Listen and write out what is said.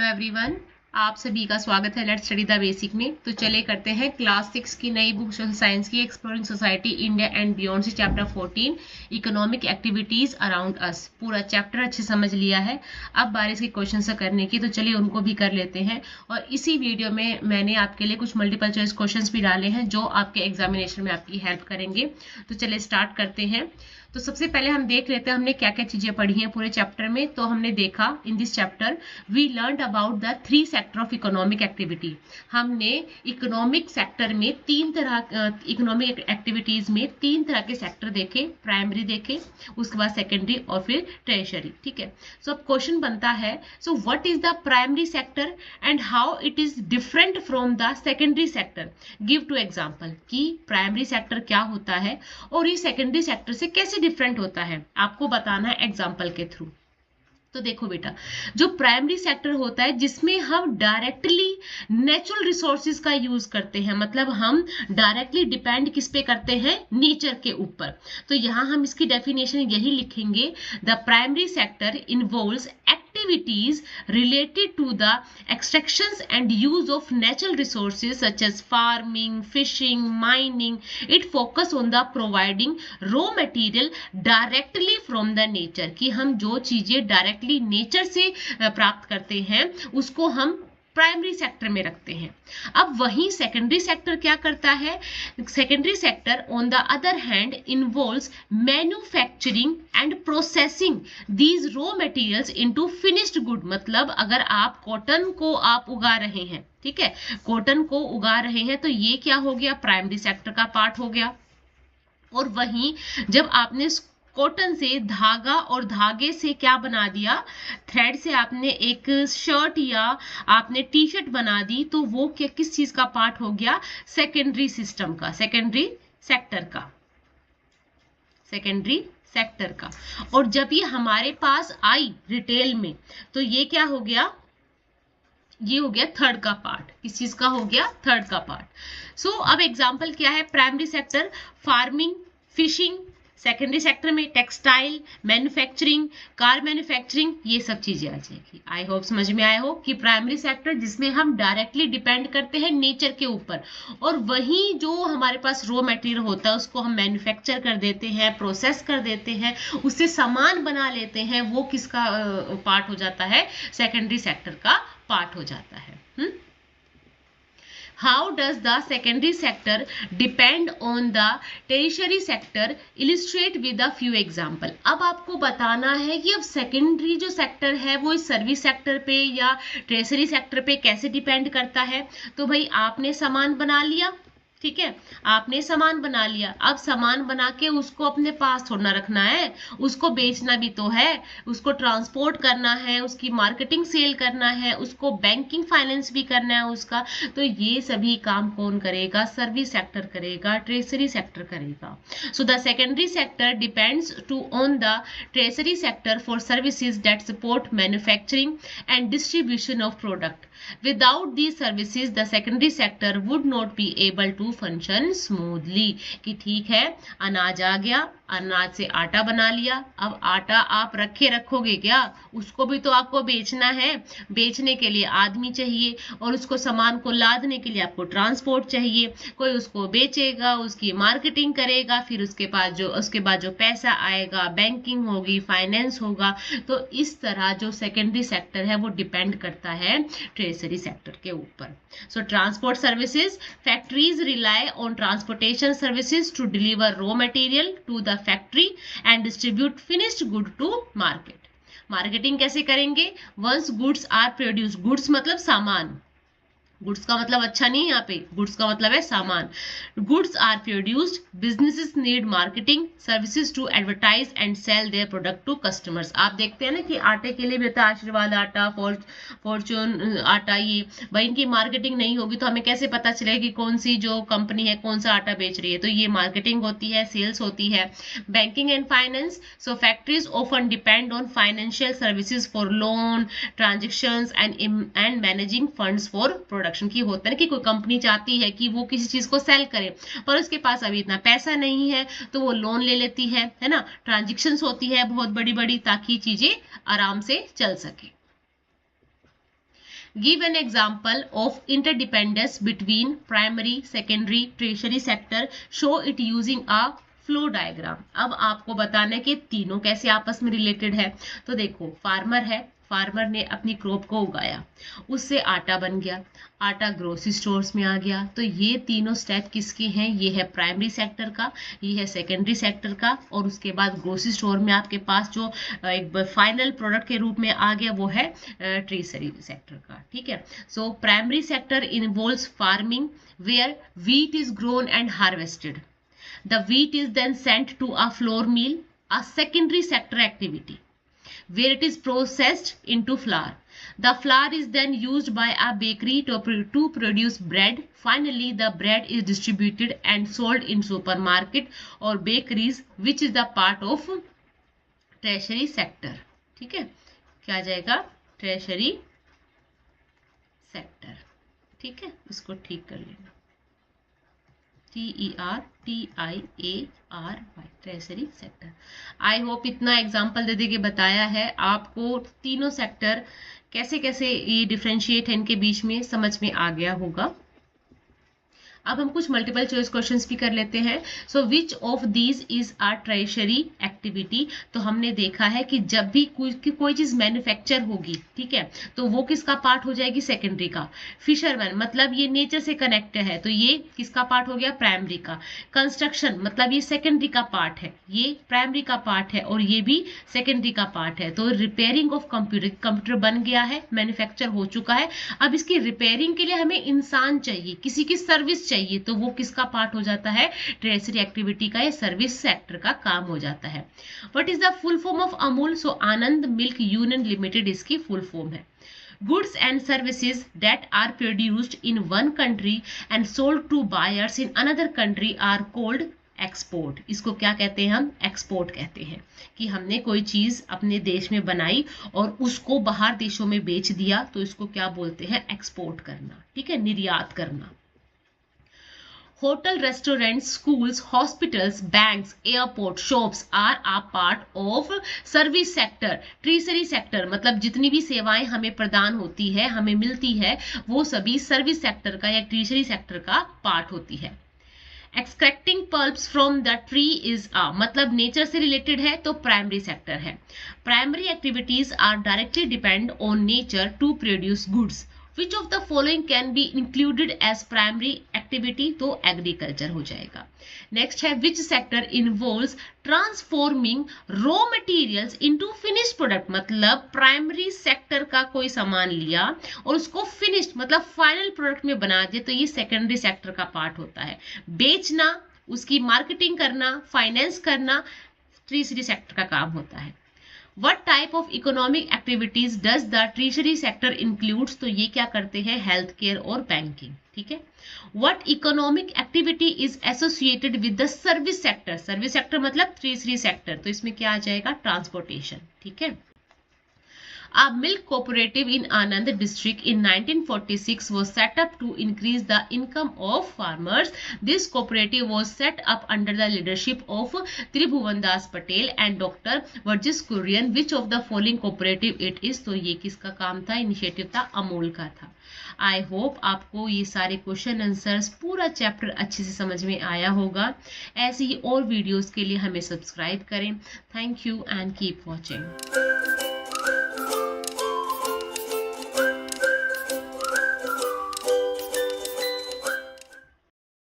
Hello everyone, आप सभी का स्वागत है लेट्स स्टडी द बेसिक में। तो चले करते हैं क्लास 6 की नई बुक सोशल साइंस की exploring society India and beyond से chapter 14 economic activities around us. पूरा चैप्टर अच्छे समझ लिया है, अब बारी इसके क्वेश्चन करने की, तो चलिए उनको भी कर लेते हैं। और इसी वीडियो में मैंने आपके लिए कुछ मल्टीपल चॉइस क्वेश्चन भी डाले हैं जो आपके एग्जामिनेशन में आपकी हेल्प करेंगे। तो चलिए स्टार्ट करते हैं। तो सबसे पहले हम देख लेते हैं हमने क्या क्या चीजें पढ़ी हैं पूरे चैप्टर में। तो हमने देखा in this chapter we learn about the 3 sector of economic activity. हमने इकोनॉमिक सेक्टर में इकोनॉमिक एक्टिविटीज में 3 तरह के सेक्टर देखे। प्राइमरी देखे, उसके बाद सेकेंडरी और फिर टर्शियरी। ठीक है, सो अब क्वेश्चन बनता है, so what is the primary sector and how it is different from the secondary sector. Give two example कि प्राइमरी सेक्टर क्या होता है और ये सेकेंडरी सेक्टर से कैसे डिफरेंट होता है, आपको बताना है एग्जाम्पल के थ्रू। तो देखो बेटा, जो प्राइमरी सेक्टर होता है जिसमें हम डायरेक्टली नेचुरल रिसोर्सेज का यूज करते हैं, मतलब हम डायरेक्टली डिपेंड किस पे करते हैं, नेचर के ऊपर। तो यहां हम इसकी डेफिनेशन यही लिखेंगे, the primary sector involves activities related to the extractions and use of natural resources such as farming, fishing, mining. It focus on the providing raw material directly from the nature, कि हम जो चीजें directly nature से प्राप्त करते हैं उसको हम प्राइमरी सेक्टर में रखते हैं। अब वही सेकेंडरी सेक्टर क्या करता है, secondary sector on the other hand involves manufacturing and processing these raw materials into finished good. मतलब अगर आप कॉटन को आप उगा रहे हैं, ठीक है, कॉटन को उगा रहे हैं, तो ये क्या हो गया, प्राइमरी सेक्टर का पार्ट हो गया। और वहीं जब आपने कॉटन से धागा और धागे से क्या बना दिया, थ्रेड से आपने एक शर्ट या आपने टी शर्ट बना दी, तो वो क्या किस चीज का पार्ट हो गया, सेकेंडरी सिस्टम का, सेकेंडरी सेक्टर का, सेकेंडरी सेक्टर का। और जब ये हमारे पास आई रिटेल में, तो ये क्या हो गया, ये हो गया थर्ड का पार्ट। किस चीज का हो गया, थर्ड का पार्ट। सो अब एग्जांपल क्या है, primary sector farming, fishing, secondary sector में टेक्सटाइल, मैन्युफैक्चरिंग, कार मैन्युफैक्चरिंग, ये सब चीजें आ जाएगी। आई होप समझ में आए हो कि प्राइमरी सेक्टर जिसमें हम डायरेक्टली डिपेंड करते हैं नेचर के ऊपर, और वहीं जो हमारे पास रॉ मटेरियल होता है उसको हम मैन्युफैक्चर कर देते हैं, प्रोसेस कर देते हैं, उससे सामान बना लेते हैं, वो किसका पार्ट हो जाता है, सेकेंडरी सेक्टर का पार्ट हो जाता है। How does the secondary sector depend on the tertiary sector? Illustrate with a few example. अब आपको बताना है कि अब सेकेंडरी जो सेक्टर है वो इस सर्विस सेक्टर पे या टर्शियरी सेक्टर पे कैसे डिपेंड करता है। तो भाई आपने सामान बना लिया, ठीक है, आपने सामान बना लिया, अब सामान बना के उसको अपने पास थोड़ा रखना है, उसको बेचना भी तो है, उसको ट्रांसपोर्ट करना है, उसकी मार्केटिंग सेल करना है, उसको बैंकिंग फाइनेंस भी करना है उसका। तो ये सभी काम कौन करेगा, सर्विस सेक्टर करेगा, टर्शियरी सेक्टर करेगा। So the secondary sector depends to on the tertiary sector for services that support manufacturing and distribution of product. Without these services, the secondary sector would not be able to function smoothly. कि ठीक है, अनाज आ गया, अनाज से आटा बना लिया, अब आटा आप रखोगे क्या, उसको भी तो आपको बेचना है, बेचने के लिए आदमी चाहिए, और उसको सामान को लादने के लिए आपको ट्रांसपोर्ट चाहिए, कोई उसको बेचेगा, उसकी मार्केटिंग करेगा, फिर उसके बाद जो पैसा आएगा, बैंकिंग होगी, फाइनेंस होगा। तो इस तरह जो सेकेंडरी सेक्टर है वो डिपेंड करता है टर्शियरी सेक्टर के ऊपर। So transport services, factories rely on transportation services to deliver raw material to the factory and distribute finished good to market. Marketing कैसे करेंगे, once goods are produce, goods मतलब सामान, गुड्स का मतलब अच्छा नहीं, यहाँ पे गुड्स का मतलब है सामान। Goods are produced, businesses need marketing services to advertise and sell their product to customers. आप देखते हैं ना कि आटे के लिए भी होता है आशीर्वाद आटा, फॉर्चून आटा, ये भाई इनकी मार्केटिंग नहीं होगी तो हमें कैसे पता चलेगा कि कौन सी जो कंपनी है कौन सा आटा बेच रही है। तो ये मार्केटिंग होती है, सेल्स होती है। Banking and finance, so factories often depend on financial services for loan transactions and managing funds for product. की होता है कि कोई कंपनी चाहती है कि वो किसी चीज को सेल करे, पर उसके पास अभी इतना पैसा नहीं है, तो वो लोन ले लेती है ना, ट्रांजैक्शंस होती है बहुत बड़ी बड़ी, ताकि चीजें आराम से चल सके। Give an example of interdependence between primary, secondary, tertiary sector, show it using a flow diagram. अब आपको बताना है कि तीनों कैसे आपस में रिलेटेड है। तो देखो, फार्मर है, फार्मर ने अपनी क्रॉप को उगाया, उससे आटा बन गया, आटा ग्रोसरी स्टोर्स में आ गया। तो ये तीनों स्टेप किसके हैं? ये है प्राइमरी सेक्टर का, ये है सेकेंडरी सेक्टर का, और उसके बाद ग्रोसरी स्टोर में आपके पास जो एक फाइनल प्रोडक्ट के रूप में आ गया वो है टर्शियरी सेक्टर का। ठीक है, so primary sector involves farming where wheat is grown and harvested. The wheat is then sent to a flour mill, a secondary sector activity, where it is processed into flour. The flour is then used by a bakery to produce bread. Finally, the bread is distributed and sold in supermarket or bakeries, which is the part of tertiary sector. ठीक है, क्या आ जाएगा? tertiary sector. ठीक है, इसको ठीक कर लेना। TERTIARY, tertiary sector. I hope इतना एग्जाम्पल दे के बताया है आपको तीनों सेक्टर कैसे कैसे ये डिफरेंशिएट है, इनके बीच में समझ में आ गया होगा। अब हम कुछ मल्टीपल चॉइस क्वेश्चंस भी कर लेते हैं। So which of these is a tertiary activity. तो हमने देखा है कि जब भी कोई चीज मैन्युफैक्चर होगी, ठीक है, तो वो किसका पार्ट हो जाएगी? सेकेंडरी का। फिशरमैन मतलब ये नेचर से कनेक्ट है, तो ये किसका पार्ट हो गया? प्राइमरी का। कंस्ट्रक्शन मतलब ये सेकेंडरी का पार्ट है, ये प्राइमरी का पार्ट है, और ये भी सेकेंडरी का पार्ट है। तो रिपेयरिंग ऑफ कंप्यूटर बन गया है, मैन्युफैक्चर हो चुका है। अब इसकी रिपेयरिंग के लिए हमें इंसान चाहिए, किसी की सर्विस चाहिए, तो वो किसका पार्ट हो जाता है? टर्शियरी एक्टिविटी का या सर्विस सेक्टर का काम हो जाता है। What is the full form of Amul? So Anand milk union limited इसकी फुल फॉर्म है। Goods and services that are produced in one country and sold to buyers in another country are called export. इसको क्या कहते हैं? हम export कहते हैं कि हमने कोई चीज अपने देश में बनाई और उसको बाहर देशों में बेच दिया, तो इसको क्या बोलते हैं? एक्सपोर्ट करना। ठीक है, निर्यात करना। Hotel, restaurants, schools, hospitals, banks, airport, shops are a part of service sector. Tertiary sector मतलब जितनी भी सेवाएं हमें प्रदान होती है, हमें मिलती है, वो सभी सर्विस सेक्टर का या टर्शियरी सेक्टर का पार्ट होती है। Extracting pulps from the tree is a मतलब नेचर से रिलेटेड है, तो प्राइमरी सेक्टर है। Primary activities are directly depend on nature to produce goods. Which of the following can be included as primary activity? तो agriculture हो जाएगा। Next है which sector involves transforming raw materials into finished product। मतलब primary sector का कोई सामान लिया और उसको फिनिश्ड मतलब फाइनल प्रोडक्ट में बना दिया, तो ये सेकेंडरी सेक्टर का पार्ट होता है। बेचना, उसकी मार्केटिंग करना, फाइनेंस करना टर्शियरी सेक्टर का काम होता है। What type of economic activities does the tertiary sector includes? तो ये क्या करते हैं? हेल्थ केयर और बैंकिंग। ठीक है। What economic activity is associated with the service sector? Service sector मतलब टर्शियरी सेक्टर, तो इसमें क्या आ जाएगा? ट्रांसपोर्टेशन। ठीक है। A milk cooperative in Anand district in 1946 was set up to increase the income of farmers. This cooperative was set up under the leadership of Tribhuvan Das Patel and Dr. Verghese Kurian. Which of the following cooperative it is? तो ये किसका काम था? Initiative था अमूल का था। I hope आपको ये सारे क्वेश्चन आंसर्स पूरा चैप्टर अच्छे से समझ में आया होगा। ऐसे ही और वीडियोस के लिए हमें सब्सक्राइब करें। Thank you and keep watching.